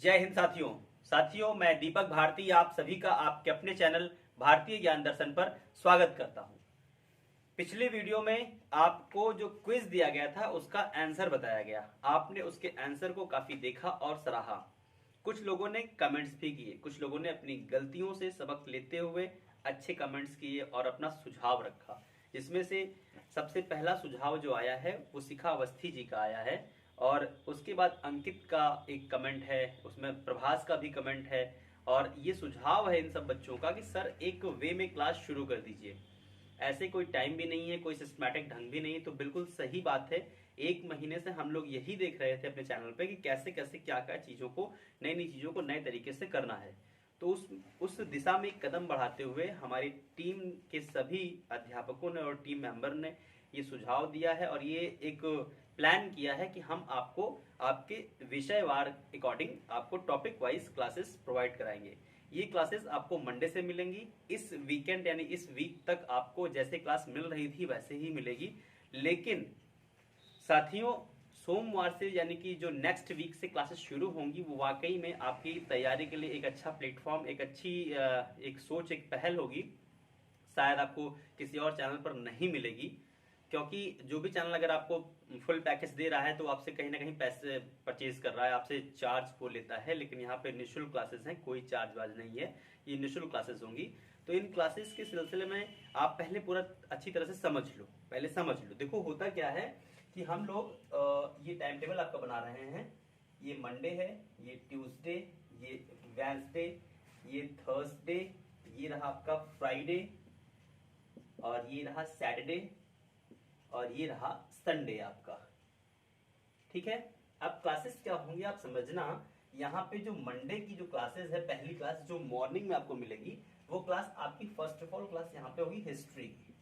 जय हिंद साथियों मैं दीपक भारती आप सभी का आपके अपने चैनल भारतीय ज्ञान दर्शन पर स्वागत करता हूं। पिछले वीडियो में आपको जो क्विज दिया गया था उसका आंसर बताया गया। आपने उसके आंसर को काफी देखा और सराहा। कुछ लोगों ने कमेंट्स भी किए, कुछ लोगों ने अपनी गलतियों से सबक लेते हुए अच्छे कमेंट्स किए और अपना सुझाव रखा। जिसमें से सबसे पहला सुझाव जो आया है वो शिखा अवस्थी जी का आया है, और उसके बाद अंकित का एक कमेंट है, उसमें प्रभास का भी कमेंट है। और ये सुझाव है इन सब बच्चों का कि सर एक वे में क्लास शुरू कर दीजिए। ऐसे कोई टाइम भी नहीं है, कोई सिस्टमैटिक ढंग भी नहीं है, तो बिल्कुल सही बात है। एक महीने से हम लोग यही देख रहे थे अपने चैनल पे कि कैसे कैसे क्या क्या चीजों को, नई नई चीजों को नए तरीके से करना है। तो उस दिशा में एक कदम बढ़ाते हुए हमारी टीम के सभी अध्यापकों ने और टीम मेंबर ने ये सुझाव दिया है और ये एक प्लान किया है कि हम आपको आपके विषयवार अकॉर्डिंग आपको टॉपिक वाइज क्लासेस प्रोवाइड कराएंगे। ये क्लासेस आपको मंडे से मिलेंगी। इस वीकेंड यानी इस वीक तक आपको जैसे क्लास मिल रही थी वैसे ही मिलेगी, लेकिन साथियों सोमवार से यानी कि जो नेक्स्ट वीक से क्लासेस शुरू होंगी वो वाकई में आपकी तैयारी के लिए एक अच्छा प्लेटफॉर्म, एक अच्छी एक सोच, एक पहल होगी। शायद आपको किसी और चैनल पर नहीं मिलेगी, क्योंकि जो भी चैनल अगर आपको फुल पैकेज दे रहा है तो आपसे कहीं ना कहीं पैसे परचेज कर रहा है, आपसे चार्ज को लेता है। लेकिन यहाँ पे निःशुल्क क्लासेस हैं, कोई चार्ज वार्ज नहीं है, ये निःशुल्क क्लासेस होंगी। तो इन क्लासेस के सिलसिले में आप पहले पूरा अच्छी तरह से समझ लो, पहले समझ लो। देखो होता क्या है कि हम लोग ये टाइम टेबल आपका बना रहे हैं। ये मंडे है, ये ट्यूसडे, ये वेंसडे, ये थर्सडे, ये रहा आपका फ्राइडे, और ये रहा सैटरडे, और ये रहा संडे आपका। ठीक है, अब क्लासेस क्या होंगी आप समझना। यहाँ पे जो मंडे की जो क्लासेस है, पहली क्लास जो मॉर्निंग में आपको मिलेगी, वो क्लास आपकी फर्स्ट ऑफ ऑल क्लास यहाँ पे होगी हिस्ट्री की।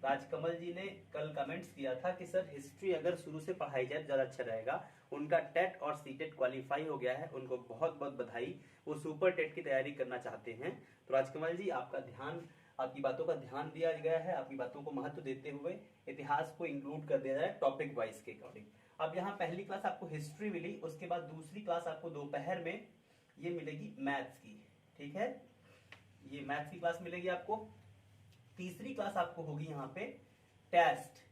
राजकमल जी ने कल कमेंट्स किया था कि सर हिस्ट्री अगर शुरू से पढ़ाई जाए ज्यादा अच्छा रहेगा। उनका टेट और सीटेट क्वालिफाई हो गया है, उनको बहुत बहुत बधाई। वो सुपर टेट की तैयारी करना चाहते हैं। तो राजकमल जी आपका ध्यान, आपकी बातों का ध्यान दिया गया है, आपकी बातों को महत्व देते हुए इतिहास को इंक्लूड कर दिया जाए टॉपिक वाइज के अकॉर्डिंग। अब यहाँ पहली क्लास आपको हिस्ट्री मिली, उसके बाद दूसरी क्लास आपको दोपहर में ये मिलेगी मैथ्स की। ठीक है, ये मैथ्स की क्लास मिलेगी आपको। तीसरी क्लास आपको होगी यहाँ पे टेस्ट।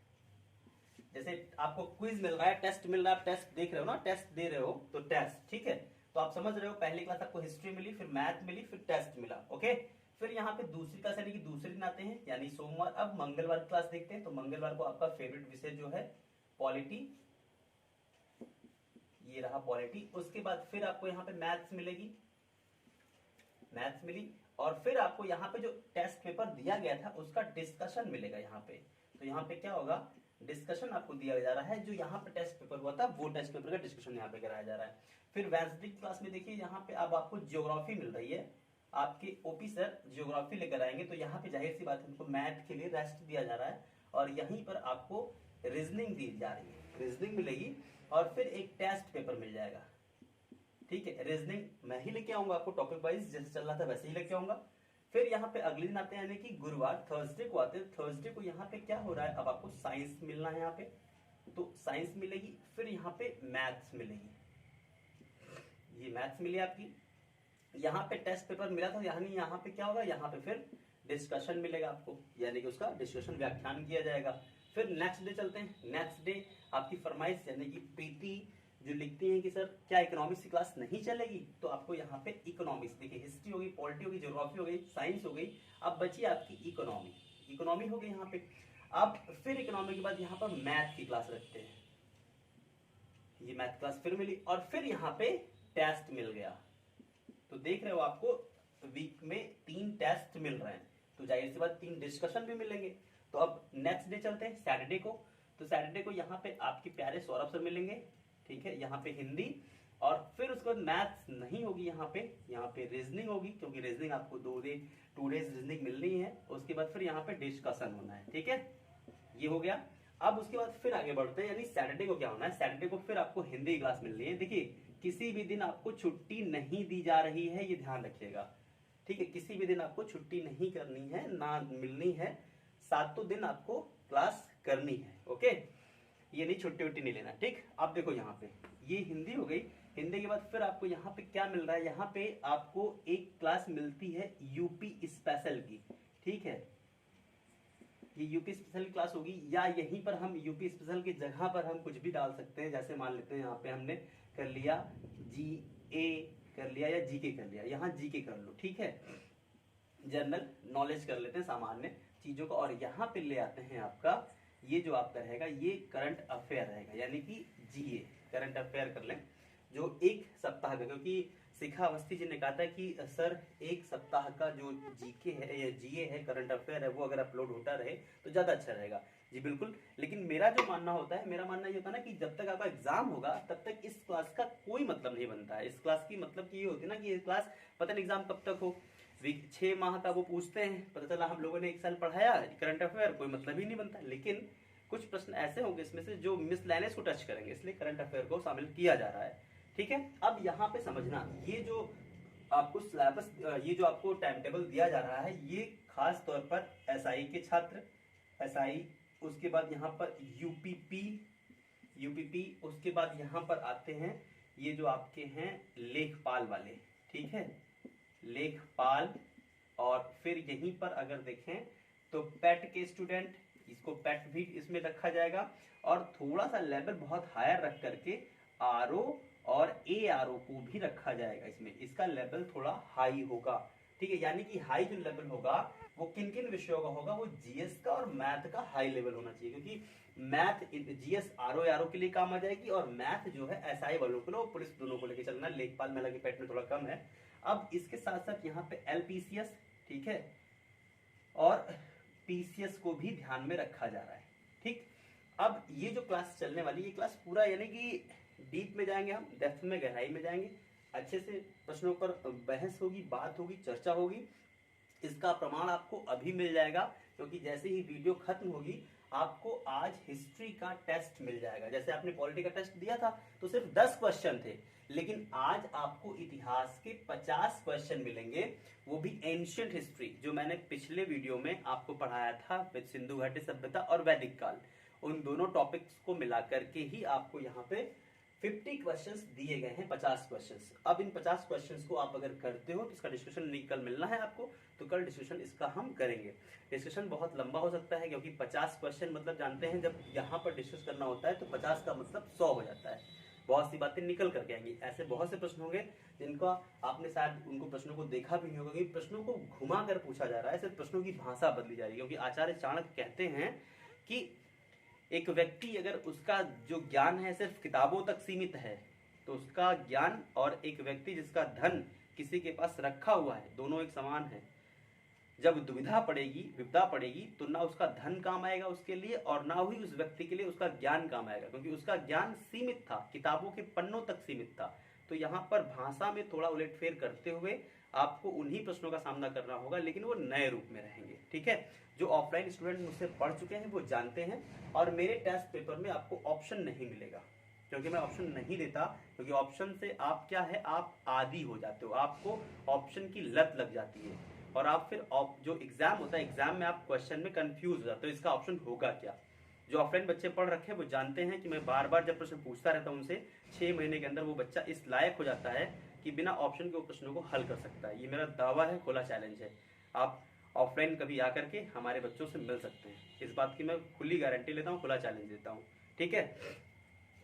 जैसे आपको क्विज मिल रहा है, टेस्ट मिल रहा है, आप टेस्ट देख रहे हो ना, टेस्ट दे रहे हो तो टेस्ट। ठीक है, तो आप समझ रहे हो, पहली क्लास आपको हिस्ट्री मिली, फिर मैथ मिली, फिर टेस्ट मिला। ओके, फिर यहाँ पे दूसरी क्लास यानी कि दूसरे दिन आते हैं, यानी सोमवार। अब मंगलवार की क्लास देखते हैं। तो मंगलवार को आपका फेवरेट विषय जो है पॉलिटी, ये रहा पॉलिटी। उसके बाद फिर आपको यहाँ पे मैथ्स मिलेगी, मैथ्स मिली, और फिर आपको यहाँ पे जो टेस्ट पेपर दिया गया था उसका डिस्कशन मिलेगा यहाँ पे। तो यहाँ पे क्या होगा, डिस्कशन आपको दिया जा रहा है। जो यहाँ पे टेस्ट पेपर हुआ था वो टेस्ट पेपर का डिस्कशन यहाँ पे कराया जा रहा है। फिर वेडनेसडे क्लास में देखिए यहाँ पे अब आपको ज्योग्राफी मिल रही है। आपके ओपी सर ज्योग्राफी लेकर आएंगे, तो यहाँ पे जाहिर सी बात है उनको मैथ के लिए रेस्ट दिया जा रहा है, और यहीं पर आपको रीजनिंग दी जा रही है, रीजनिंग मिलेगी, और फिर एक टेस्ट पेपर मिल जाएगा। ठीक है, रीजनिंग मैं ही लेके आऊंगा आपको टॉपिक वाइज, जैसे चल रहा था वैसे ही लेके आऊंगा। फिर यहाँ पे अगले दिन आते हैं यानी कि गुरुवार, थर्सडे को आते हैं। थर्सडे को यहाँ पे क्या हो रहा है, अब आपको साइंस मिलना है यहाँ पे, तो साइंस मिलेगी। फिर यहाँ पे मैथ्स मिलेगी, ये मैथ्स मिली आपकी। यहाँ पे टेस्ट पेपर मिला था, यानी यहाँ पे क्या होगा, यहाँ पे फिर डिस्कशन मिलेगा आपको, यानी कि उसका डिस्कशन व्याख्यान किया जाएगा। फिर नेक्स्ट डे चलते हैं। नेक्स्ट डे आपकी फरमाइश यानी कि प्रीति जो लिखती हैं कि सर क्या इकोनॉमिक्स की क्लास नहीं चलेगी, तो आपको यहाँ पे इकोनॉमिक्स, देखिए हिस्ट्री होगी, पॉलिटी होगी, ज्योग्राफी हो गई, साइंस हो गई, अब बची आपकी इकोनॉमी। इकोनॉमी हो गई यहाँ पे। अब फिर इकोनॉमी के बाद यहाँ पर मैथ की क्लास रखते हैं, ये मैथ क्लास फिर मिली, और फिर यहाँ पे टेस्ट मिल गया। तो देख रहे हो आपको वीक में 3 टेस्ट मिल रहे हैं, तो जाहिर सी बात 3 डिस्कशन भी मिलेंगे। तो अब नेक्स्ट डे चलते हैं सैटरडे को। तो सैटरडे को यहाँ पे आपके प्यारे सौरभ सर मिलेंगे। ठीक है, यहाँ पे हिंदी, और फिर उसके बाद मैथ्स नहीं होगी यहाँ पे रीजनिंग होगी, क्योंकि रीजनिंग आपको 2 डेज रीजनिंग मिलनी है। उसके बाद फिर यहाँ पे डिस्कशन होना है। ठीक है, ये हो गया। अब उसके बाद फिर आगे बढ़ते हैं, यानी सैटरडे को क्या होना है, सैटरडे को फिर आपको हिंदी क्लास मिलनी है। देखिए किसी भी दिन आपको छुट्टी नहीं दी जा रही है, ये ध्यान रखिएगा। ठीक है, किसी भी दिन आपको छुट्टी नहीं करनी है, ना मिलनी है, 7 दिन आपको क्लास करनी है। ओके, ये नहीं छुट्टी उट्टी नहीं लेना। ठीक, अब देखो यहाँ पे ये हिंदी हो गई, हिंदी के बाद फिर आपको यहाँ पे क्या मिल रहा है, यहाँ पे आपको एक क्लास मिलती है यूपी स्पेशल की, ठीक है। ये यूपी स्पेशल क्लास होगी, या यहीं पर हम यूपी स्पेशल की जगह पर हम कुछ भी डाल सकते हैं। जैसे मान लेते हैं यहाँ पे हमने कर लिया GA कर लिया या GK कर लिया, यहाँ GK कर लो, ठीक है। जनरल नॉलेज कर लेते हैं, सामान्य चीजों का। और यहाँ पे ले आते हैं आपका ये जो आपका रहेगा ये करंट अफेयर रहेगा, यानी कि GA करंट अफेयर कर लें, जो एक सप्ताह का, क्योंकि शिखा अवस्थी जी ने कहा था कि सर एक सप्ताह का जो जीके है या GA है करंट अफेयर है, वो अगर अपलोड होता रहे तो ज्यादा अच्छा रहेगा। जी बिल्कुल, लेकिन मेरा जो मानना होता है, मेरा मानना ये होता है ना कि जब तक आपका एग्जाम होगा तब तक इस क्लास का कोई मतलब नहीं बनता है। इस क्लास की मतलब की ये होती है ना कि ये क्लास पता नहीं एग्जाम कब तक हो, 6 माह का वो पूछते हैं, पता चला हम लोगों ने 1 साल पढ़ाया करंट अफेयर, कोई मतलब ही नहीं बनता। लेकिन कुछ प्रश्न ऐसे होंगे इसमें से जो मिसलैनियस को टच करेंगे, इसलिए करंट अफेयर को शामिल किया जा रहा है, ठीक है। अब यहाँ पे समझना, ये जो आपको सिलेबस, ये जो आपको टाइम टेबल दिया जा रहा है, ये खास तौर पर SI के छात्र, SI, उसके बाद यहाँ पर UPP, उसके बाद यहाँ पर आते हैं ये जो आपके हैं लेखपाल वाले, ठीक है, लेखपाल। और फिर यहीं पर अगर देखें तो पैट के स्टूडेंट, इसको पैट भी इसमें रखा जाएगा। और थोड़ा सा लेवल बहुत हायर रख करके RO और ARO को भी रखा जाएगा इसमें, इसका लेवल थोड़ा हाई होगा, ठीक है। यानी कि हाई जो लेवल होगा वो किन किन विषयों का होगा, वो GS का और मैथ का हाई लेवल होना चाहिए, क्योंकि मैथ GS RO ARO के लिए काम आ जाएगी, और मैथ जो है SI वालों को, पुलिस दोनों को लेकर चलना। लेखपाल में हालांकि पैट में थोड़ा कम है। अब इसके साथ साथ यहाँ पे LPCS, ठीक है, और PCS को भी ध्यान में रखा जा रहा है, ठीक। अब ये जो क्लास चलने वाली, ये क्लास पूरा यानी कि डीप में जाएंगे, हम डेप्थ में, गहराई में जाएंगे, अच्छे से प्रश्नों पर बहस होगी, बात होगी, चर्चा होगी। इसका प्रमाण आपको अभी मिल जाएगा, क्योंकि जैसे ही वीडियो खत्म होगी आपको आज हिस्ट्री का टेस्ट मिल जाएगा। जैसे आपने पॉलिटी का टेस्ट दिया था तो सिर्फ 10 क्वेश्चन थे, लेकिन आज आपको इतिहास के 50 क्वेश्चन मिलेंगे, वो भी एंशिएंट हिस्ट्री, जो मैंने पिछले वीडियो में आपको पढ़ाया था, सिंधु घाटी सभ्यता और वैदिक काल, उन दोनों टॉपिक्स को मिलाकर के ही आपको यहाँ पे 50 क्वेश्चंस दिए गए हैं, 50 क्वेश्चंस। अब इन 50 क्वेश्चंस को आप अगर करते हो तो इसका डिस्कशन कल मिलना है आपको, तो कल डिस्कशन इसका हम करेंगे। डिस्कशन बहुत लंबा हो सकता है, क्योंकि 50 क्वेश्चन मतलब जानते हैं जब यहाँ पर डिस्कस करना होता है तो 50 का मतलब 100 हो जाता है, बहुत सी बातें निकल करके आएंगी। ऐसे बहुत से प्रश्न होंगे जिनका आपने शायद उनको प्रश्नों को देखा भी नहीं होगा, क्योंकि प्रश्नों को घुमा कर पूछा जा रहा है, सिर्फ प्रश्नों की भाषा बदली जा रही है। क्योंकि आचार्य चाणक्य कहते हैं कि एक व्यक्ति अगर उसका जो ज्ञान है सिर्फ किताबों तक सीमित है तो उसका ज्ञान, और एक व्यक्ति जिसका धन किसी के पास रखा हुआ है, दोनों एक समान है। जब दुविधा पड़ेगी, विपदा पड़ेगी, तो ना उसका धन काम आएगा उसके लिए, और ना ही उस व्यक्ति के लिए उसका ज्ञान काम आएगा, क्योंकि उसका ज्ञान सीमित था, किताबों के पन्नों तक सीमित था। तो यहाँ पर भाषा में थोड़ा उलटफेर करते हुए आपको उन्हीं प्रश्नों का सामना करना होगा, लेकिन वो नए रूप में रहेंगे, ठीक है। जो ऑफलाइन स्टूडेंट मुझसे पढ़ चुके हैं वो जानते हैं। और मेरे टेस्ट पेपर में आपको ऑप्शन नहीं मिलेगा, क्योंकि मैं ऑप्शन नहीं देता, क्योंकि ऑप्शन से आप क्या है, आप आदी हो जाते हो, आपको ऑप्शन की लत लग जाती है, और आप फिर जो एग्जाम होता है, एग्जाम में आप क्वेश्चन में कंफ्यूज हो जाते हो, इसका ऑप्शन होगा क्या। जो ऑफलाइन बच्चे पढ़ रखे हैं वो जानते हैं कि मैं बार बार जब प्रश्न पूछता रहता हूं उनसे, 6 महीने के अंदर वो बच्चा इस लायक हो जाता है कि बिना ऑप्शन के वो प्रश्नों को हल कर सकता है। ये मेरा दावा है, खुला चैलेंज है। आप ऑफलाइन कभी आकर के हमारे बच्चों से मिल सकते हैं, इस बात की मैं खुली गारंटी लेता हूँ, खुला चैलेंज देता हूँ, ठीक है।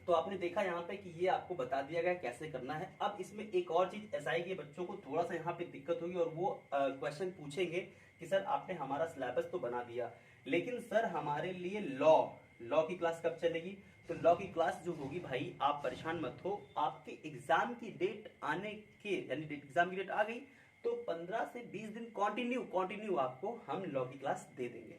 तो आपने देखा यहाँ पे कि ये आपको बता दिया गया कैसे करना है। अब इसमें एक और चीज SI के बच्चों को थोड़ा सा यहाँ पे दिक्कत होगी, और वो क्वेश्चन पूछेंगे कि सर आपने हमारा सिलेबस तो बना दिया, लेकिन सर हमारे लिए लॉ की क्लास कब चलेगी। तो लॉ की क्लास जो होगी भाई, आप परेशान मत हो, आपके एग्जाम की डेट आने के, यानी एग्जाम की डेट आ गई तो 15 से 20 दिन कंटिन्यू आपको हम लॉ की क्लास दे देंगे,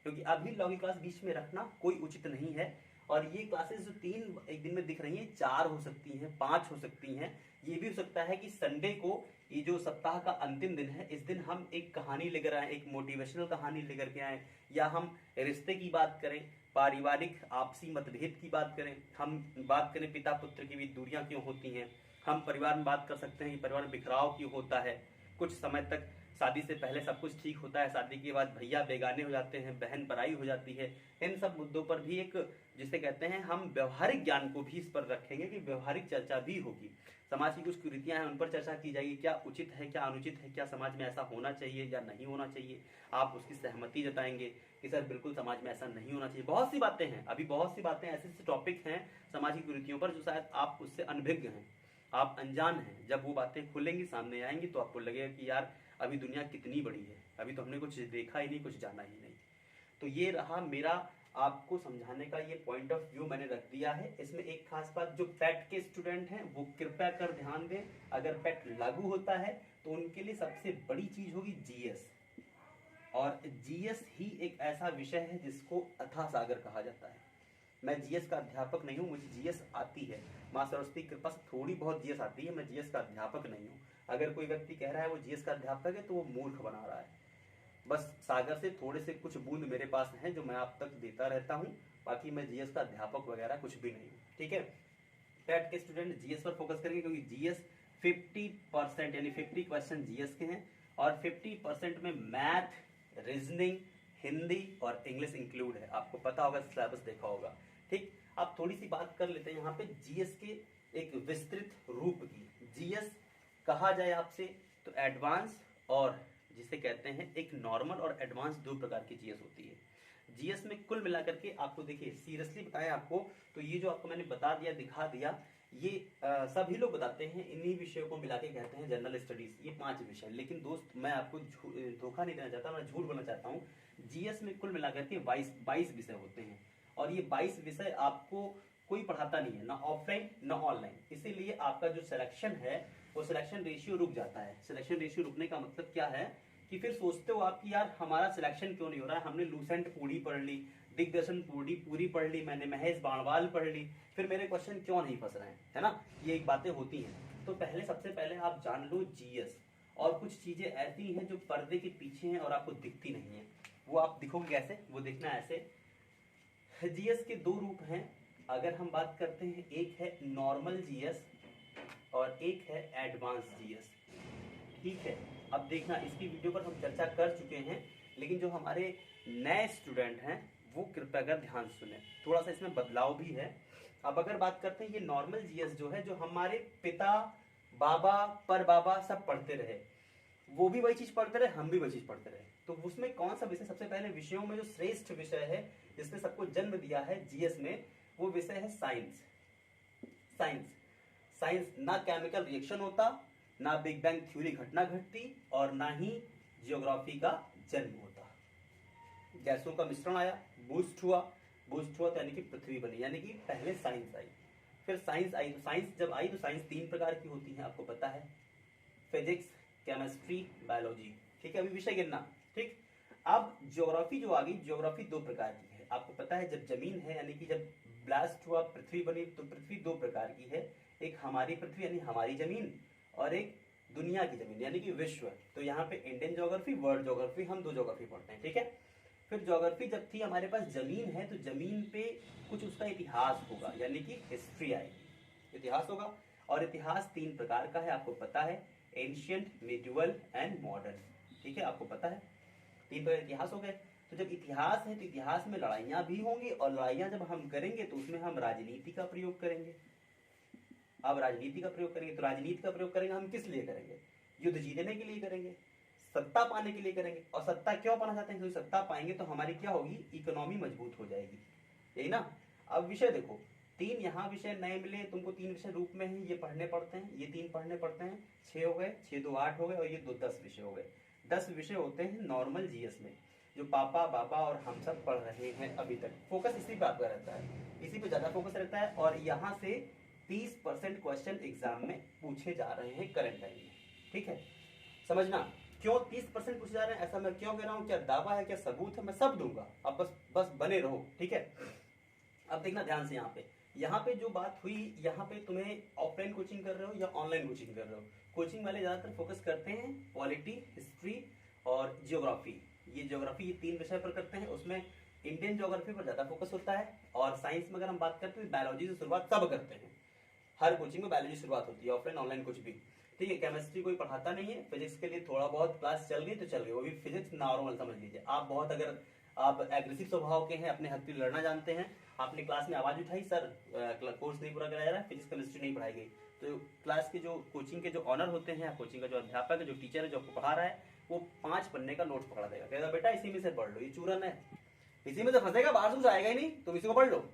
क्योंकि अभी लॉ की क्लास बीच में रखना कोई उचित नहीं है। और ये क्लासेस जो 3 एक दिन में दिख रही हैं, 4 हो सकती हैं, 5 हो सकती हैं। ये भी हो सकता है कि संडे को, ये जो सप्ताह का अंतिम दिन है, इस दिन हम एक कहानी लेकर आए, एक मोटिवेशनल कहानी लेकर के आए, या हम रिश्ते की बात करें, पारिवारिक आपसी मतभेद की बात करें, हम बात करें पिता पुत्र की भी दूरियां क्यों होती हैं, हम परिवार में बात कर सकते हैं कि परिवार में बिखराव क्यों होता है, कुछ समय तक शादी से पहले सब कुछ ठीक होता है, शादी के बाद भैया बेगाने हो जाते हैं, बहन पराई हो जाती है। इन सब मुद्दों पर भी एक, जिसे कहते हैं, हम व्यवहारिक ज्ञान को भी इस पर रखेंगे कि व्यवहारिक चर्चा भी होगी। समाज की कुछ कुरीतियां हैं, उन पर चर्चा की जाएगी, क्या उचित है, क्या अनुचित है, क्या समाज में ऐसा होना चाहिए या नहीं होना चाहिए। आप उसकी सहमति जताएंगे कि सर बिल्कुल समाज में ऐसा नहीं होना चाहिए। बहुत सी बातें हैं, अभी बहुत सी बातें ऐसे टॉपिक हैं समाज की कुरीतियों पर जो शायद आप उससे अनभिज्ञ हैं, आप अनजान हैं। जब वो बातें खुलेंगी, सामने आएंगी, तो आपको लगेगा कि यार अभी दुनिया कितनी बड़ी है, अभी तो हमने कुछ देखा ही नहीं, कुछ जाना ही नहीं। तो ये रहा मेरा आपको समझाने का ये पॉइंट ऑफ व्यू मैंने रख दिया है। इसमें एक खास बात, जो पैट के स्टूडेंट हैं वो कृपया कर ध्यान दें, अगर पैट लागू होता है तो उनके लिए सबसे बड़ी चीज होगी जीएस। और जीएस ही एक ऐसा विषय है जिसको अथाह सागर कहा जाता है। मैं जीएस का अध्यापक नहीं हूँ, मुझे जीएस आती है, माँ सरस्वती की कृपा से थोड़ी बहुत जीएस आती है, मैं जीएस का अध्यापक नहीं हूँ। अगर कोई व्यक्ति कह रहा है वो जीएस का अध्यापक है तो वो मूर्ख बना रहा है। बस सागर से थोड़े से कुछ बूंद मेरे पास हैं जो मैं आप तक देता रहता हूँ, बाकी मैं जीएस का अध्यापक वगैरह कुछ भी नहीं हूँ। ठीक है, पैट के स्टूडेंट जीएस पर फोकस करेंगे क्योंकि जीएस 50% यानी 50 क्वेश्चन जीएस के हैं और 50% में मैथ, रीजनिंग, हिंदी और इंग्लिश इंक्लूड है। आपको पता होगा, सिलेबस देखा होगा। ठीक, अब थोड़ी सी बात कर लेते हैं यहाँ पे जीएस के एक विस्तृत रूप की। जीएस कहा जाए आपसे तो एडवांस और जिसे कहते हैं एक नॉर्मल और एडवांस, दो प्रकार की जीएस होती है। जीएस में कुल मिलाकर के आपको, देखिए सीरियसली बताएं आपको, तो ये जो आपको मैंने बता दिया, दिखा दिया, ये सभी लोग बताते हैं, इन्हीं विषयों को मिला के कहते हैं जनरल स्टडीज, ये 5 विषय। लेकिन दोस्त मैं आपको धोखा नहीं देना चाहता, मैं झूठ बोलना चाहता हूँ। जीएस में कुल मिलाकर के 22 विषय होते हैं और ये 22 विषय आपको कोई पढ़ाता नहीं है, ना ऑफलाइन ना ऑनलाइन। इसीलिए आपका जो सिलेक्शन है वो सिलेक्शन रेशियो रुक जाता है। सिलेक्शन रेशियो रुकने का मतलब क्या है कि फिर सोचते हो आप कि यार हमारा सिलेक्शन क्यों नहीं हो रहा है, हमने लूसेंट पूरी पढ़ ली, दिग्दर्शन पूरी पढ़ ली, मैंने महेश बाणवाल पढ़ ली, फिर मेरे क्वेश्चन क्यों नहीं फंस रहे हैं, है ना। ये एक बातें होती हैं। तो पहले, सबसे पहले आप जान लो जीएस, और कुछ चीजें ऐसी हैं जो पर्दे के पीछे हैं और आपको दिखती नहीं है। वो आप दिखोगे कैसे, वो दिखना ऐसे। जीएस के 2 रूप हैं। अगर हम बात करते हैं, एक है नॉर्मल जीएस और एक है एडवांस जीएस। ठीक है, अब देखना, इसकी वीडियो पर हम चर्चा कर चुके हैं, लेकिन जो हमारे नए स्टूडेंट हैं वो कृपया कर ध्यान सुने, थोड़ा सा इसमें बदलाव भी है। अब अगर बात करते हैं, ये नॉर्मल जीएस जो है, जो हमारे पिता, बाबा, पर बाबा सब पढ़ते रहे, वो भी वही चीज पढ़ते रहे, हम भी वही चीज पढ़ते रहे, तो उसमें कौन सा विषय सबसे पहले, विषयों में जो श्रेष्ठ विषय है जिसने सबको जन्म दिया है जीएस में, वो विषय है साइंस। साइंस ना केमिकल रिएक्शन होता, ना बिग बैंग थ्योरी घटना घटती, और ना ही जियोग्राफी का जन्म होता। गैसों का मिश्रण आया, बूस्ट हुआ तो यानी कि पृथ्वी बनी, यानी कि पहले साइंस आई, फिर साइंस आई। तो साइंस जब आई तो साइंस 3 प्रकार की होती है, आपको पता है, फिजिक्स, केमिस्ट्री, बायोलॉजी। ठीक है, अभी विषय गिनना। ठीक, अब ज्योग्राफी जो आ गई, ज्योग्राफी 2 प्रकार की है। आपको पता है, जब जमीन है, यानी कि जब ब्लास्ट हुआ, पृथ्वी बनी, तो पृथ्वी 2 प्रकार की है, एक हमारी पृथ्वी यानी हमारी जमीन, और एक दुनिया की जमीन यानी कि विश्व। तो यहाँ पे इंडियन ज्योग्राफी, वर्ल्ड ज्योग्राफी, हम 2 ज्योग्राफी पढ़ते हैं। ठीक है, फिर ज्योग्राफी जब थी, हमारे पास जमीन है, तो जमीन पे कुछ उसका इतिहास होगा, यानी कि हिस्ट्री आएगी, इतिहास होगा। और इतिहास 3 प्रकार का है, आपको पता है, एंशियंट, मिडिवल एंड मॉडर्न। ठीक है, आपको पता है, 3 प्रकार इतिहास हो गए। तो जब इतिहास है तो इतिहास में लड़ाइयां भी होंगी, और लड़ाइयां जब हम करेंगे तो उसमें हम राजनीति का प्रयोग करेंगे। अब राजनीति का प्रयोग करेंगे, तो राजनीति का प्रयोग करेंगे हम किस लिए करेंगे, युद्ध जीतने के लिए करेंगे, सत्ता पाने के लिए करेंगे। और सत्ता क्यों पाना चाहते हैं, क्योंकि सत्ता पाएंगे तो हमारी क्या होगी, इकोनॉमी मजबूत हो जाएगी, यही ना। अब विषय देखो, 3 यहाँ विषय नए मिले तुमको, 3 विषय रूप में है, ये पढ़ने पड़ते हैं, ये 3 पढ़ने पड़ते हैं, 6 हो गए, 6 2 8 हो गए, और ये 2 10 विषय हो गए। 10 विषय होते हैं नॉर्मल जीएस में, जो पापा, बाबा और हम सब पढ़ रहे हैं अभी तक। फोकस इसी पे आपका रहता है, इसी पे ज्यादा फोकस रहता है, और यहाँ से 30% क्वेश्चन एग्जाम में पूछे जा रहे हैं करंट टाइम में। ठीक है, समझना क्यों 30% पूछे जा रहे हैं, ऐसा मैं क्यों कह रहा हूँ, क्या दावा है, क्या सबूत है, मैं सब दूंगा, आप बस बने रहो। ठीक है, अब देखना ध्यान से, यहाँ पे जो बात हुई, यहाँ पे तुम्हें ऑफलाइन कोचिंग कर रहे हो या ऑनलाइन कोचिंग कर रहे हो। कोचिंग वाले ज्यादातर फोकस करते हैं पॉलिटी, हिस्ट्री और जियोग्राफी। ये जियोग्राफी, ये 3 विषय पर करते हैं, उसमें इंडियन ज्योग्राफी पर ज्यादा फोकस होता है। और साइंस में अगर हम बात करते हैं, बायोलॉजी से शुरुआत सब करते हैं, हर कोचिंग में बायोलॉजी शुरुआत होती है, ऑफलाइन ऑनलाइन कुछ भी। ठीक है, केमिस्ट्री कोई पढ़ाता नहीं है, फिजिक्स के लिए थोड़ा बहुत क्लास चल गई तो चल गई, वो भी फिजिक्स नॉर्मल समझ लीजिए। आप बहुत अगर आप एग्रेसिव स्वभाव के हैं, अपने हद की लड़ना जानते हैं, आपने क्लास में आवाज उठाई, सर कोर्स नहीं पूरा कराया जा रहा है, फिजिक्स केमिस्ट्री नहीं पढ़ाई गई, तो क्लास के जो कोचिंग के जो ऑनर होते हैं, कोचिंग का जो अध्यापक है, जो टीचर है, जो आपको पढ़ा रहा है, वो 5 पन्ने का नोट्स पकड़ा देगा, कहेगा बेटा इसी में से पढ़ लो, ये चूरन है, इसी में से फंसेगा, बाहर से आएगा ही नहीं, तुम इसी को पढ़ लो।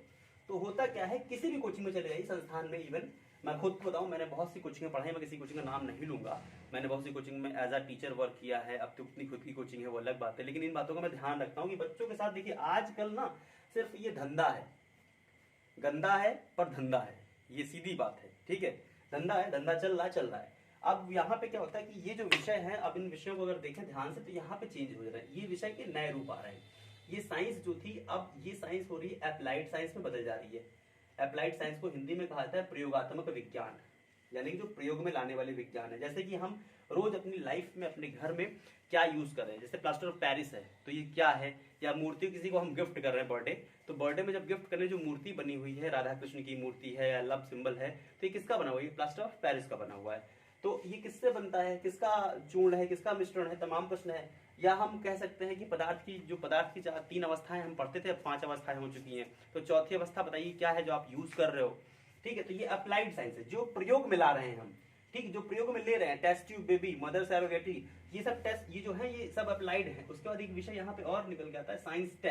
तो होता क्या है, किसी भी कोचिंग में चले जाइए, संस्थान में, इवन मैं खुद बताऊं, मैंने बहुत सी कोचिंग पढ़ाई, मैं किसी कोचिंग का नाम नहीं लूंगा, मैंने बहुत सी कोचिंग में एज अ टीचर वर्क किया है, अब तो अपनी खुद की कोचिंग है वो अलग बात है, लेकिन इन बातों का मैं ध्यान रखता हूँ कि बच्चों के साथ देखिए आजकल ना सिर्फ ये धंधा है, गंदा है पर धंधा है, ये सीधी बात है, ठीक है, धंधा है, धंधा चल रहा है। अब यहाँ पे क्या होता है कि ये जो विषय है, अब इन विषयों को अगर देखें ध्यान से तो यहाँ पे चेंज हो रहा है, ये विषय के नए रूप आ रहे हैं। ये साइंस जो थी, अब ये साइंस हो रही है अप्लाइड साइंस में बदल जा रही है। अप्लाइड साइंस को हिंदी में कहा जाता है प्रयोगात्मक विज्ञान, यानी कि जो प्रयोग में लाने वाले विज्ञान है। जैसे कि हम रोज अपनी लाइफ में, अपने घर में क्या यूज कर रहे हैं, जैसे प्लास्टर ऑफ पेरिस है तो ये क्या है, या मूर्ति किसी को हम गिफ्ट कर रहे हैं बर्थडे, तो बर्थडे में जब गिफ्ट करने जो मूर्ति बनी हुई है, राधा कृष्ण की मूर्ति है या लव सिंबल है, तो ये किसका बना हुआ है, ये प्लास्टर ऑफ पेरिस का बना हुआ है। तो ये किससे बनता है, किसका चूर्ण है, किसका मिश्रण है, तमाम प्रश्न है। या हम कह सकते हैं कि पदार्थ की 3 अवस्थाएं हम पढ़ते थे, अब 5 अवस्थाएं हो चुकी हैं, तो चौथी अवस्था बताइए क्या है जो आप यूज कर रहे हो, ठीक है। तो ये अप्लाइड साइंस है, जो प्रयोग में ला रहे हैं हम, ठीक, जो प्रयोग में ले रहे हैं, टेस्ट ट्यूब बेबी, मदर सैरोगेटी, ये सब टेस्ट, ये जो है ये सब अप्लाइड है। उसके बाद एक विषय यहाँ पे और निकल के आता है, साइंस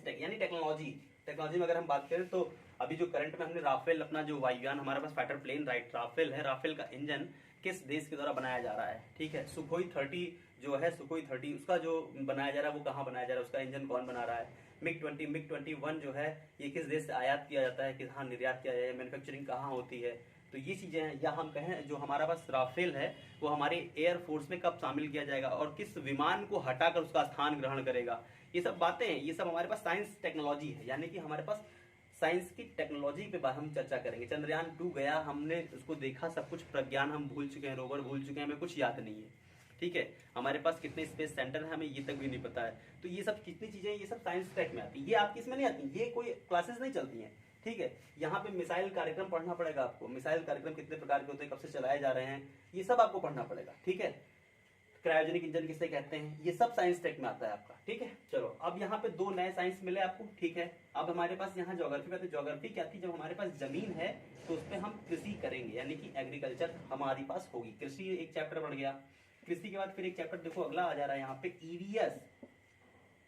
टेक, यानी टेक्नोलॉजी। टेक्नोलॉजी में अगर हम बात करें तो अभी जो करंट में हमने राफेल, अपना जो वायुयान हमारे पास फाइटर प्लेन, राइट, राफेल है, राफेल का इंजन किस देश के द्वारा बनाया जा रहा है, ठीक है। सुखोई 30 जो है, सुखोई 30 उसका जो बनाया जा रहा है वो कहाँ बनाया जा रहा है, उसका इंजन कौन बना रहा है। मिग 21 जो है ये किस देश से आयात किया जाता है, कहाँ निर्यात किया जाए, मैन्युफैक्चरिंग कहाँ होती है, तो ये चीजें हैं। या हम कहें जो हमारा पास राफेल है वो हमारे एयर फोर्स में कब शामिल किया जाएगा और किस विमान को हटाकर उसका स्थान ग्रहण करेगा, ये सब बातें हैं, ये सब हमारे पास साइंस टेक्नोलॉजी है, यानी कि हमारे पास साइंस की टेक्नोलॉजी पे बार हम चर्चा करेंगे। चंद्रयान 2 गया, हमने उसको देखा, सब कुछ प्रज्ञान हम भूल चुके हैं, रोवर भूल चुके हैं, हमें कुछ याद नहीं है, ठीक है। हमारे पास कितने स्पेस सेंटर है हमें ये तक भी नहीं पता है। तो ये सब कितनी चीजें, ये सब साइंस टेक में आती है, ये आपकी इसमें नहीं आती, ये कोई क्लासेस नहीं चलती हैं, ठीक है। यहाँ पे मिसाइल कार्यक्रम पढ़ना पड़ेगा आपको, मिसाइल कार्यक्रम कितने प्रकार के होते हैं, कब से चलाए जा रहे हैं, ये सब आपको पढ़ना पड़ेगा, ठीक है। क्रायोजेनिक इंजन किसे कहते हैं, ये सब साइंस टेक में आता है आपका, ठीक है। चलो अब यहाँ पे 2 नए साइंस मिले आपको, ठीक है। अब हमारे पास यहाँ ज्योग्राफी में, ज्योग्राफी क्या थी, जब हमारे पास जमीन है तो उस पर हम कृषि करेंगे, यानी कि एग्रीकल्चर हमारे पास होगी। कृषि एक चैप्टर बढ़ गया, कृषि के बाद फिर एक चैप्टर देखो अगला आ जा रहा है यहाँ पे,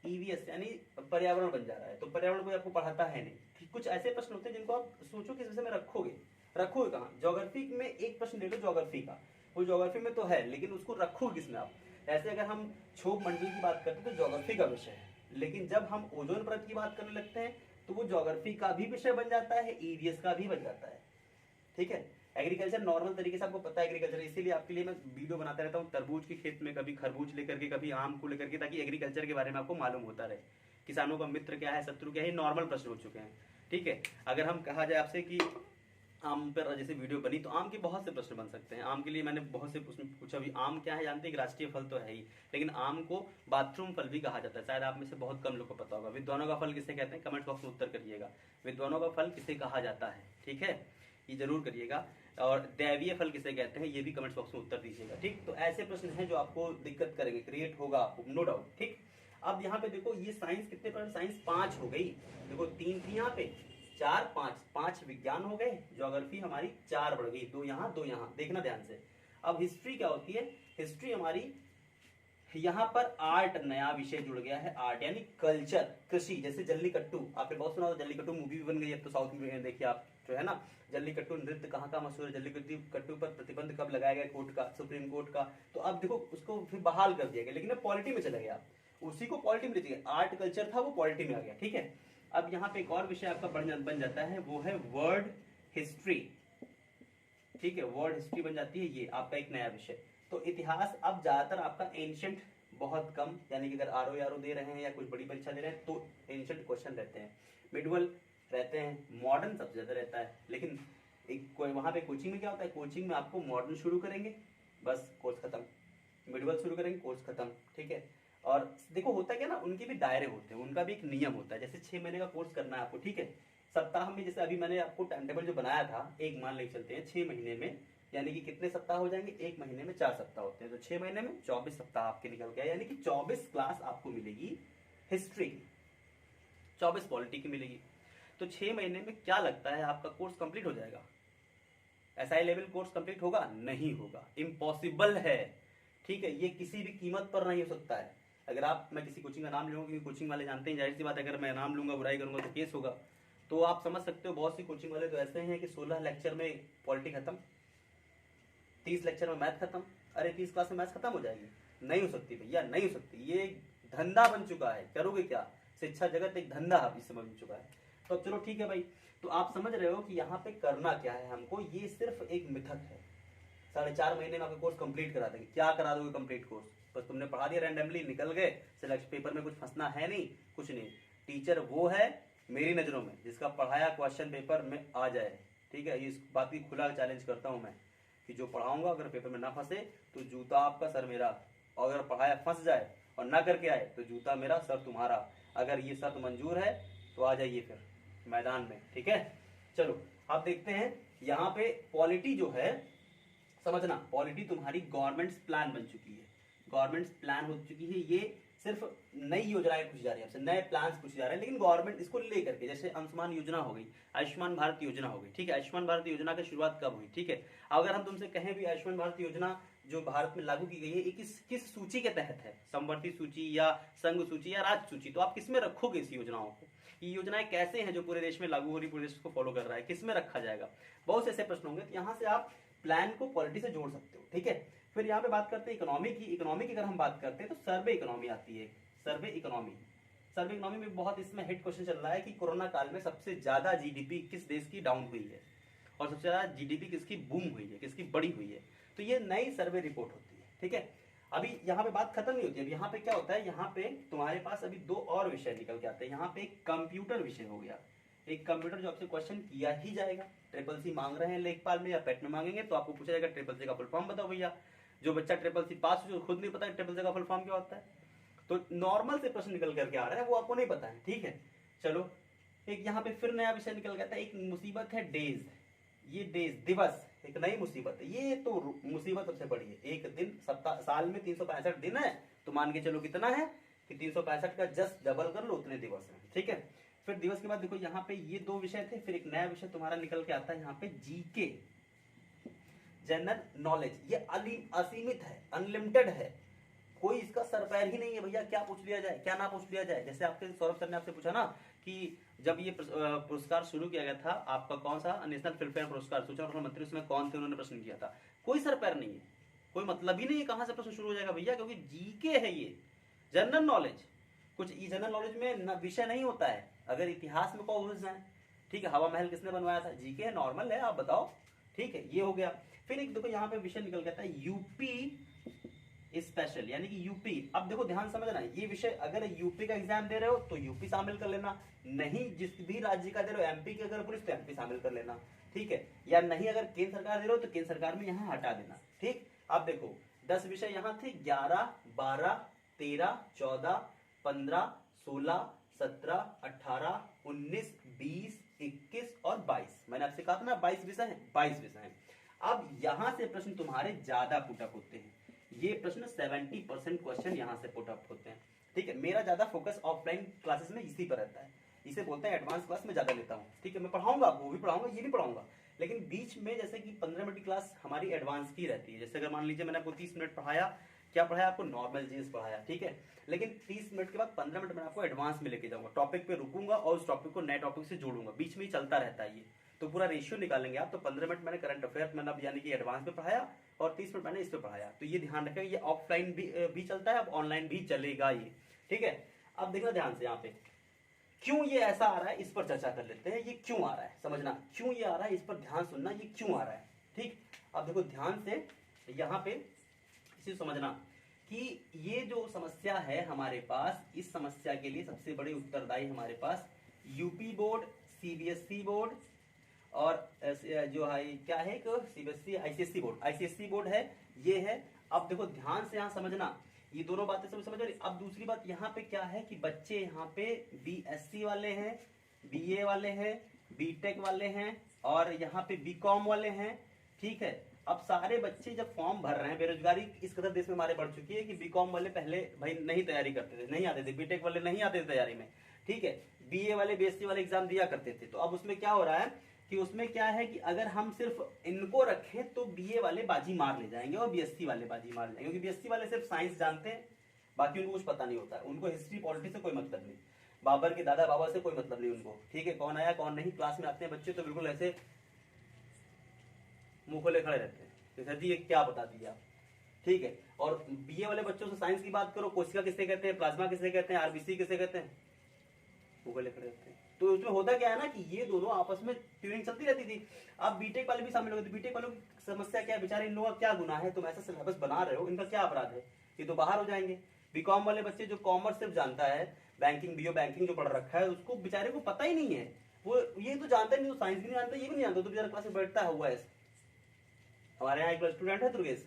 ईवीएस यानी पर्यावरण बन जा रहा है। तो पर्यावरण कोई आपको पढ़ाता है नहीं, कुछ ऐसे प्रश्न होते हैं जिनको आप सोचो किस विषय में रखोगे कहाँ। ज्योग्राफी में एक प्रश्न ले लो ज्योग्राफी का, वो ज्योग्राफी में तो है लेकिन उसको रखो किसमें आप। ऐसे अगर हम क्षोभ मंडल की बात करते हैं तो ज्योग्राफी का विषय है, लेकिन जब हम ओजोन परत की बात करने लगते हैं तो वो ज्योग्राफी का भी विषय बन जाता है, ईवीएस का भी बन जाता है, ठीक है। एग्रीकल्चर नॉर्मल तरीके से आपको पता है एग्रीकल्चर, इसीलिए आपके लिए मैं वीडियो बनाता रहता हूँ तरबूज के खेत में, कभी खरबूज लेकर के, कभी आम को लेकर के, ताकि एग्रीकल्चर के बारे में आपको मालूम होता रहे, किसानों का मित्र क्या है, शत्रु क्या है, नॉर्मल प्रश्न हो चुके हैं, ठीक है। अगर हम कहा जाए आपसे कि आम पर जैसे वीडियो बनी तो आम के बहुत से प्रश्न बन सकते हैं। आम के लिए मैंने बहुत से उसमें पूछा भी, आम क्या है जानते हैं कि राष्ट्रीय फल तो है ही, लेकिन आम को बाथरूम फल भी कहा जाता है, शायद आप में से बहुत कम लोग को पता होगा। विद्वानों का फल किसे कहते हैं, कमेंट बॉक्स में उत्तर करिएगा, विद्वानों का फल किसे कहा जाता है, ठीक है, ये जरूर करिएगा। और दैवीय फल किसे कहते हैं ये भी कमेंट बॉक्स में उत्तर दीजिएगा, ठीक। तो ऐसे प्रश्न हैं जो आपको दिक्कत करेंगे, क्रिएट होगा आपको, नो डाउट, ठीक। अब यहाँ पे देखो ये साइंस कितने पर, साइंस 5 हो गई, देखो 3 थी यहाँ पे, 4 5 विज्ञान हो गए, ज्योग्राफी हमारी 4 बढ़ गई, 2 यहाँ 2 यहाँ, देखना ध्यान से। अब हिस्ट्री क्या होती है, हिस्ट्री हमारी यहाँ पर आर्ट नया विषय जुड़ गया है, आर्ट यानी कल्चर, कृषि। जैसे जल्लीकट्टू आपने बहुत सुना होगा, जल्लीकट्टू मूवी भी बन गई है, तो साउथ में देखिए आप, जो है ना जल्लीकट्टू नृत्य कहाँ का मशहूर है, जल्लीकट्टू पर प्रतिबंध कब लगाया गया कोर्ट का, सुप्रीम कोर्ट का, तो अब देखो उसको फिर बहाल कर दिया गया, लेकिन अब पॉलिटी में चले गया, उसी को पॉलिटी में ले गया, आर्ट कल्चर था वो पॉलिटी में आ गया, ठीक है। अब यहाँ पे एक और विषय आपका बन जाता है, वो है वर्ल्ड हिस्ट्री, ठीक है, वर्ल्ड हिस्ट्री बन जाती है ये आपका एक नया विषय। तो इतिहास अब ज्यादातर आपका एंशिएंट बहुत कम, यानी कि अगर आरओ दे रहे हैं या कुछ बड़ी परीक्षा दे रहे हैं तो एंशिएंट क्वेश्चन रहते हैं, मिडवल रहते हैं, मॉडर्न सबसे ज्यादा रहता है। लेकिन एक वहां पे कोचिंग में क्या होता है, कोचिंग में आपको मॉडर्न शुरू करेंगे, बस कोर्स खत्म, मिडवल शुरू करेंगे, कोर्स खत्म, ठीक है। और देखो होता क्या ना, उनके भी दायरे होते हैं, उनका भी एक नियम होता है। जैसे 6 महीने का कोर्स करना है आपको, ठीक है, सप्ताह में, जैसे अभी मैंने आपको टाइम टेबल जो बनाया था, एक मान लेके चलते हैं 6 महीने में यानी कि कितने सप्ताह हो जाएंगे, एक महीने में 4 सप्ताह होते हैं, तो 6 महीने में 24 सप्ताह आपके निकल गया, यानी कि 24 क्लास आपको मिलेगी हिस्ट्री की, 24 पॉलिटी की मिलेगी। तो 6 महीने में क्या लगता है आपका कोर्स कंप्लीट हो जाएगा? एसआई लेवल कोर्स कंप्लीट होगा? नहीं होगा, इम्पॉसिबल है। ठीक है, ये किसी भी कीमत पर नहीं हो सकता है। अगर आप, मैं किसी कोचिंग का नाम लूंगा क्योंकि कोचिंग वाले जानते हैं, जाहिर सी बात है अगर मैं नाम लूंगा बुराई करूंगा तो केस होगा, तो आप समझ सकते हो बहुत सी कोचिंग वाले तो ऐसे हैं कि 16 लेक्चर में पॉलिटी खत्म, 30 लेक्चर में मैथ खत्म। अरे 30 क्लास में मैथ खत्म हो जाएगी? नहीं हो सकती भैया, नहीं हो सकती। ये धंधा बन चुका है, करोगे क्या? शिक्षा जगत एक धंधा इस समय बन चुका है। तो चलो ठीक है भाई, तो आप समझ रहे हो कि यहाँ पे करना क्या है हमको, ये सिर्फ एक मिथक है। 4.5 महीने में आपका कोर्स कंप्लीट करा देंगे। क्या करा दोगे कंप्लीट कोर्स? बस तुमने पढ़ा दिया रैंडमली, निकल गए, सिलेक्शन पेपर में कुछ फंसना है नहीं, कुछ नहीं। टीचर वो है मेरी नजरों में जिसका पढ़ाया क्वेश्चन पेपर में आ जाए। ठीक है, इस बात की खुला चैलेंज करता हूं मैं कि जो पढ़ाऊंगा अगर पेपर में ना फंसे तो जूता आपका सर मेरा, और अगर पढ़ाया फंस जाए और ना करके आए तो जूता मेरा सर तुम्हारा। अगर ये शर्त मंजूर है तो आ जाइए फिर मैदान में। ठीक है, चलो आप देखते हैं यहाँ पे पॉलिटी जो है, समझना, पॉलिटी तुम्हारी गवर्नमेंट प्लान बन चुकी है, गवर्नमेंट प्लान हो चुकी है। ये सिर्फ नई योजनाएं पूछी जा रही है आपसे, नए प्लान्स पूछे जा रहे हैं, लेकिन गवर्नमेंट इसको लेकर के, जैसे आयुष्मान योजना हो गई, आयुष्मान भारत योजना हो गई। ठीक है, आयुष्मान भारत योजना की शुरुआत कब हुई? ठीक है, अगर हम तुमसे कहें भी आयुष्मान भारत योजना जो भारत में लागू की गई है, किस सूची के तहत है, समवर्ती सूची या संघ सूची या राज्य सूची, तो आप किस में रखोगे इस योजनाओं को? ये योजनाएं कैसे हैं जो पूरे देश में लागू हो रही, पूरे देश को फॉलो कर रहा है, किस में रखा जाएगा? बहुत से ऐसे प्रश्न होंगे, तो यहाँ से आप प्लान को पॉलिटी से जोड़ सकते हो। ठीक है, फिर यहाँ पे बात करते हैं इकोनॉमी की। इकोनॉमी की अगर हम बात करते हैं तो सर्वे इकोनॉमी आती है। सर्वे इकोनॉमी, सर्वे इकोनॉमी में बहुत इसमें हिट क्वेश्चन चल रहा है कि कोरोना काल में सबसे ज्यादा जीडीपी किस देश की डाउन हुई है और सबसे ज्यादा जीडीपी किसकी बूम हुई है, किसकी बड़ी हुई है। तो ये नई सर्वे रिपोर्ट होती है। ठीक है, अभी यहाँ पे बात खत्म नहीं होती। अब यहाँ पे क्या होता है, यहाँ पे तुम्हारे पास अभी 2 और विषय निकल के आते हैं। यहाँ पे एक कंप्यूटर विषय हो गया, एक कंप्यूटर जो आपसे क्वेश्चन किया ही जाएगा। ट्रिपल सी मांग रहे हैं लेखपाल में या पेट में मांगेंगे तो आपको पूछा जाएगा ट्रिपल सी का फुल फॉर्म बताओ भैया। जो बच्चा ट्रिपल सी पास हो, खुद नहीं पता ट्रिपल सी का फुल फॉर्म क्या होता है, तो नॉर्मल से प्रश्न निकल करके आ रहा है, वो आपको नहीं पता है। ठीक है, चलो एक यहाँ पे फिर नया विषय निकल गया था, एक मुसीबत है डेज। ये डेज, दिवस, एक नई मुसीबत है। ये तो मुसीबत सबसे बड़ी है। एक दिन सप्ताह, साल में 365 दिन है, तो मान के चलो कितना है कि 365 का जस्ट डबल कर लो, उतने दिवस है। ठीक है, फिर दिवस के बाद देखो यहाँ पे ये 2 विषय थे, फिर एक नया विषय तुम्हारा निकल के आता है यहाँ पे जीके, जनरल नॉलेज। ये असीमित है, अनलिमिटेड है, कोई इसका सर पैर ही नहीं है भैया, क्या पूछ लिया जाए क्या ना पूछ लिया जाए। जैसे आपके सौरभ सर ने आपसे पूछा ना कि जब ये पुरस्कार शुरू किया गया था आपका, कौन सा नेशनल फिल्मफेयर पुरस्कार, सूचना और प्रसारण मंत्री उसमें कौन थे, उन्होंने प्रश्न किया था। कोई सर पैर नहीं है, कोई मतलब ही नहीं है कहां से प्रश्न शुरू हो जाएगा भैया, क्योंकि जीके है ये, जनरल नॉलेज। कुछ जनरल नॉलेज में विषय नहीं होता है। अगर इतिहास में को उलझ जाए, ठीक है, हवा महल किसने बनवाया था, जीके है, नॉर्मल है, आप बताओ। ठीक है, ये हो गया। फिर एक देखो यहाँ पे विषय निकल गया था यूपी स्पेशल, यानी कि यूपी। अब देखो ध्यान समझना, ये विषय अगर यूपी का एग्जाम दे रहे हो तो यूपी शामिल कर लेना, नहीं जिस भी राज्य का दे रहे हो, एमपी की अगर पुलिस तो एमपी शामिल कर लेना। ठीक है, या नहीं अगर केंद्र सरकार दे रहे हो तो केंद्र सरकार में यहाँ हटा देना। ठीक, अब देखो 10 विषय यहाँ थे, 11, 12, 13, 14, 15, 16, 17, 18, 19, 20, 21 और 22। मैंने आपसे कहा था ना 22 विषय है, 22 विषय है। अब यहां से प्रश्न तुम्हारे ज्यादा पुटअप होते हैं। ये प्रश्न 70% क्वेश्चन यहां से पुटअप होते हैं। ठीक है, मेरा ज्यादा फोकस ऑफलाइन क्लासेस में इसी पर रहता है, इसे बोलते हैं एडवांस क्लास में ज्यादा लेता हूँ। ठीक है, मैं पढ़ाऊंगा, वो भी पढ़ाऊंगा, ये भी पढ़ाऊंगा, लेकिन बीच में जैसे कि 15 मिनट की क्लास हमारी एडवांस की रहती है। जैसे अगर मान लीजिए मैंने आपको 30 मिनट पढ़ाया, क्या पढ़ाया आपको, नॉर्मल जीएस पढ़ाया। ठीक है, लेकिन 30 मिनट के बाद 15 मिनट मैं आपको एडवांस में लेके जाऊंगा, टॉपिक पे रुकूंगा और उस टॉपिक को नए टॉपिक से जोड़ूंगा, बीच में ही चलता रहता है ये। तो पूरा रेशियो निकालेंगे आप, तो 15 मिनट मैंने करंट अफेयर मैंने अब यानी कि एडवांस में पढ़ाया और 30 मिनट मैंने इस पे पढ़ाया। तो ये ध्यान रखें, ये ऑफलाइन भी चलता है, अब ऑनलाइन भी चलेगा ये। ठीक है, अब देखना ध्यान से यहाँ पे क्यों ये ऐसा आ रहा है, इस पर चर्चा कर लेते हैं। ये क्यों आ रहा है, समझना क्यों ये आ रहा है, इस पर ध्यान सुनना, ये क्यों आ रहा है। ठीक, अब देखो ध्यान से यहाँ पे इसे समझना कि ये जो समस्या है हमारे पास, इस समस्या के लिए सबसे बड़े उत्तरदायी हमारे पास यूपी बोर्ड, सीबीएसई बोर्ड और जो है क्या है, CBSE ICSE board, ICSE board है, ये है। अब देखो ध्यान से यहाँ समझना, ये दोनों बातें समझ रही। अब दूसरी बात यहाँ पे क्या है कि बच्चे यहाँ पे बीएससी वाले हैं, बीए वाले हैं, बीटेक वाले हैं और यहाँ पे बीकॉम वाले हैं। ठीक है, अब सारे बच्चे जब फॉर्म भर रहे हैं, बेरोजगारी इस कदर देश में हमारे बढ़ चुकी है कि बीकॉम वाले पहले भाई नहीं तैयारी करते थे, नहीं आते थे, बीटेक वाले नहीं आते थे तैयारी में, ठीक है, बीए वाले बीएससी वाले एग्जाम दिया करते थे। तो अब उसमें क्या हो रहा है कि उसमें क्या है कि अगर हम सिर्फ इनको रखें तो बीए वाले बाजी मार ले जाएंगे और बीएससी वाले बाजी मार ले जाएंगे, क्योंकि बीएससी वाले सिर्फ साइंस जानते हैं, बाकी उनको कुछ पता नहीं होता है, उनको हिस्ट्री पॉलिटिक्स से कोई मतलब नहीं, बाबर के दादा बाबा से कोई मतलब नहीं उनको, ठीक है, कौन आया कौन नहीं। क्लास में आते हैं बच्चे तो बिल्कुल ऐसे मुंह खोले खड़े रहते हैं, तो सर जी ये क्या बता दिया आप, ठीक है। और बीए वाले बच्चों से साइंस की बात करो, कोशिका किसे कहते हैं, प्लाज्मा किसे कहते हैं, आरबीसी किसे कहते हैं, मुंह खोले खड़े रहते हैं। तो उसमें होता क्या है ना कि ये दोनों आपस में ट्यूनिंग चलती रहती थी। अब बीटेक वाले भी शामिल हो गए, बीटेक वालों की समस्या क्या है, बेचारे इन लोगों का क्या गुनाह है, तुम ऐसा सिलेबस बना रहे हो, इनका क्या अपराध है, ये तो बाहर हो जाएंगे। बीकॉम वाले बच्चे जो कॉमर्स सिर्फ जानता है, बैंकिंग बीओ बैंकिंग जो पढ़ रखा है, उसको बेचारे को पता ही नहीं है, वो ये तो जानता नहीं, तो साइंस भी नहीं जानता, ये भी नहीं जानता, तो बेचारा क्लास में बैठता हुआ है। हमारे यहाँ एक स्टूडेंट है दुर्गेश,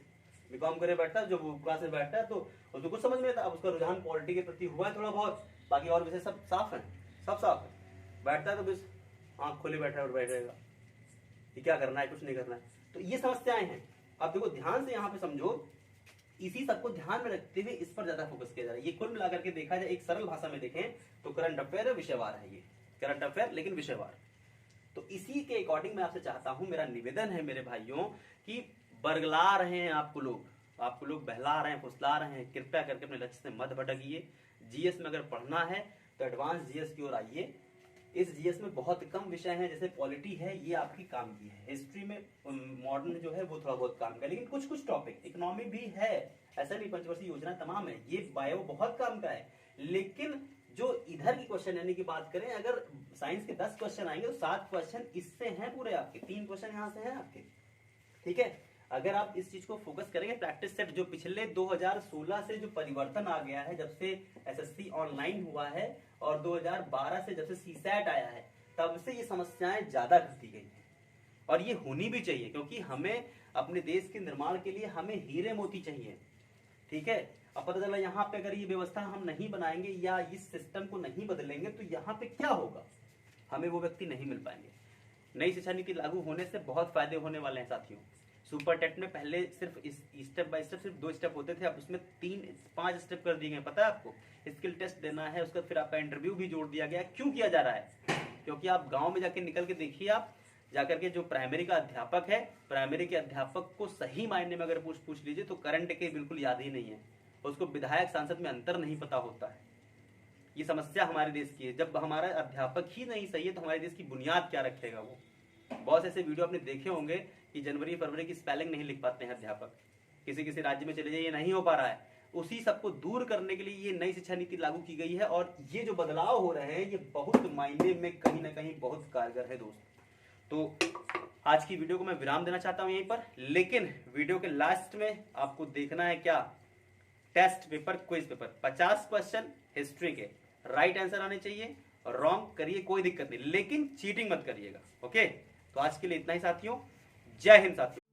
बीकॉम करे बैठता है, जो क्लास में बैठता है तो उसको कुछ समझ नहीं आता। अब उसका रुझान पॉलिटी के प्रति हुआ है थोड़ा बहुत, बाकी और विषय सब साफ है, सब साफ है, बैठता है तो बस आंख खोले बैठा और बैठेगा कि क्या करना है, कुछ नहीं करना है। तो ये समस्याएं हैं। अब देखो ध्यान से यहाँ पे समझो, इसी सबको ध्यान में रखते हुए इस पर ज्यादा फोकस किया जा रहा है। ये कुल मिलाकर के देखा जाए, एक सरल भाषा में देखें तो करंट अफेयर है, विषयवार है, ये करंट अफेयर लेकिन विषयवार। तो इसी के अकॉर्डिंग मैं आपसे चाहता हूं, मेरा निवेदन है मेरे भाइयों कि बरगला रहे हैं आपको लोग बहला रहे हैं, फुसला रहे हैं, कृपया करके अपने लक्ष्य से मत भटकिए। जीएस में अगर पढ़ना है तो एडवांस जीएस की ओर आइए। इस जीएस में बहुत कम विषय हैं, जैसे पॉलिटी है ये आपकी काम की है, हिस्ट्री में मॉडर्न जो है वो थोड़ा बहुत काम का है, लेकिन कुछ कुछ टॉपिक, इकोनॉमी भी है, ऐसा नहीं, पंचवर्षीय योजना तमाम है, ये बायो बहुत काम का है। लेकिन जो इधर की क्वेश्चन यानी की बात करें, अगर साइंस के 10 क्वेश्चन आएंगे तो 7 क्वेश्चन इससे हैं पूरे आपके, 3 क्वेश्चन यहाँ से हैं आपके, ठीक है। अगर आप इस चीज को फोकस करेंगे, प्रैक्टिस सेट जो पिछले 2016 से जो परिवर्तन आ गया है, जब से एसएससी ऑनलाइन हुआ है और 2012 से जब से सीसैट आया है, तब से ये समस्याएं ज्यादा घटती गई हैं। और ये होनी भी चाहिए, क्योंकि हमें अपने देश के निर्माण के लिए हमें हीरे मोती चाहिए, ठीक है। अब पता चला यहाँ पे अगर ये व्यवस्था हम नहीं बनाएंगे या इस सिस्टम को नहीं बदलेंगे तो यहाँ पे क्या होगा, हमें वो व्यक्ति नहीं मिल पाएंगे। नई शिक्षा नीति लागू होने से बहुत फायदे होने वाले हैं साथियों। सुपर टेट में पहले सिर्फ स्टेप बाय स्टेप सिर्फ 2 स्टेप होते थे, अब उसमें 3-5 स्टेप कर दिए गए। पता है आपको, स्किल टेस्ट देना है, उसका फिर आपका इंटरव्यू भी जोड़ दिया गया। क्यों किया जा रहा है, क्योंकि आप गांव में जाके निकल के देखिए, आप जाकर के जो प्राइमरी का अध्यापक है, प्राइमरी के अध्यापक को सही मायने में अगर पूछ लीजिए तो करंट के बिल्कुल याद ही नहीं है, उसको विधायक सांसद में अंतर नहीं पता होता है। ये समस्या हमारे देश की है। जब हमारा अध्यापक ही नहीं सही है तो हमारे देश की बुनियाद क्या रखेगा वो। बहुत ऐसे वीडियो आपने देखे होंगे कि जनवरी फरवरी की स्पेलिंग नहीं लिख पाते हैं अध्यापक, किसी राज्य में चले जाइए नहीं हो पा रहा है। उसी सबको दूर करने के लिए ये नई शिक्षा नीति लागू की गई है, और ये जो बदलाव हो रहे हैं ये बहुत मायने में कहीं ना कहीं बहुत कारगर है दोस्त। तो आज की वीडियो को मैं विराम देना चाहता हूं यहीं पर, लेकिन वीडियो के लास्ट में आपको देखना है क्या, test paper, quiz paper, 50 question history के राइट आंसर आने चाहिए, और रॉन्ग करिए कोई दिक्कत नहीं, लेकिन चीटिंग मत करिएगा। ओके, तो आज के लिए इतना ही साथियों, जय हिंद साथियों।